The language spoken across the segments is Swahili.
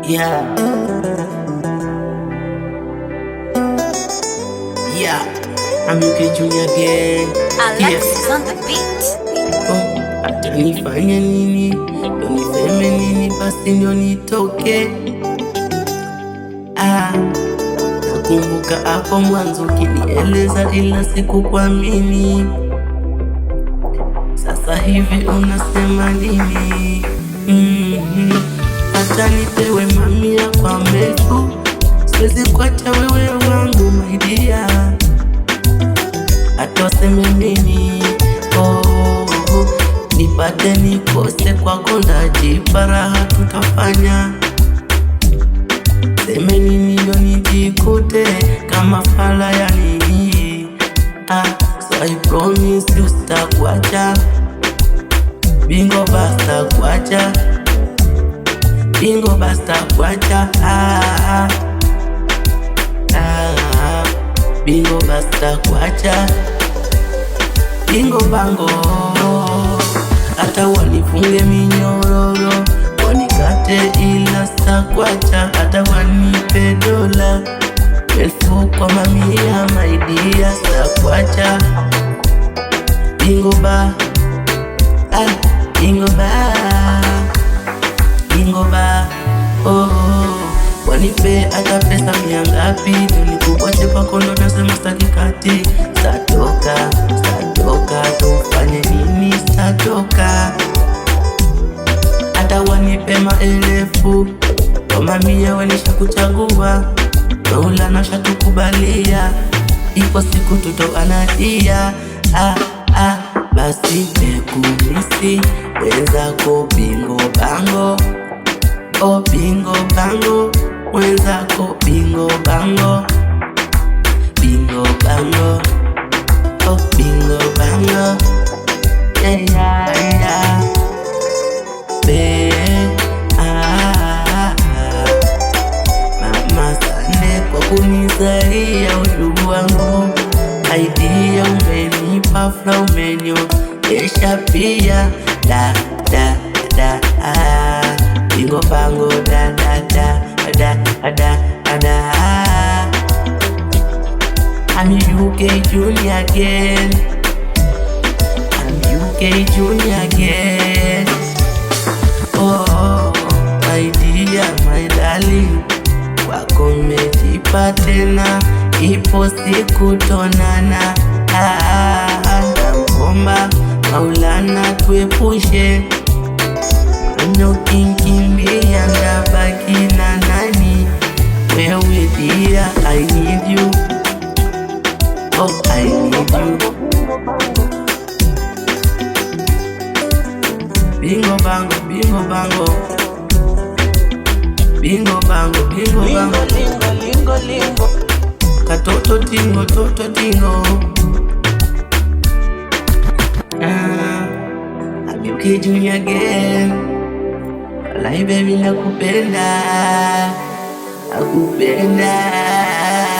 Yeah, yeah, I'm UK Junior again. Alexis on the beat. Oh, hata nifanye nini, ndo niseme nini, basi ndio nitoke. Nakumbuka hapo mwanzo ukinieleza, ila sikukuamini. Sasa hivi unasema nini? Hata nipewe mamia kwa mefu, siwezi kuacha wewe wangu my dear. Hata waseme nini, nipate nikose kwako, ndajipa raha tutafanya. Seme nini ndio nijikute kama fala ya nini. So I promise you sitakuacha, bingo basta kuacha, bingo basta kuacha, bingo basta kuacha, bingo bango. Hata wanifunge minyororo, wanikate ila sitakuacha. Hata wanipe dola elfu kwa mamia my dear, sitakuacha. Bingo ba, bingo ba, bingo ba, wanipe hata pesa mia ngapi, ndio nikuache kwako, ndo nasema sitaki kati. Sitatoka, tufanye nini, sitatoka. Hata wanipe maelfu kwa mamia, walishakuchagua, Maulana shatukubalia, ipo siku tutoanadia. Basi bekumisi wenzako bingo bango, bingo bango, wenzako bingo bango, bingo bango, bingo bango, yeah. Mama sande kwa kunizalia udugu wangu, idea umenipa fla, umenionyesha pia da bingo bango da I'm UK Junior again, I'm UK Junior again. My dear, my darling, kwako mejipa tena, ipo siku tonana. Naomba Maulana tuepushe, ukinkimbia ndabaki na nani? Wewe dear, I need you, I need you. Bingo bango, bingo bango, bingo bango, bingo bango, Lingo. katoto tingo, toto tingo. I'm UK Junior again. Walai baby nakupenda, nakupenda.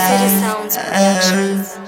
City Sounds Productions.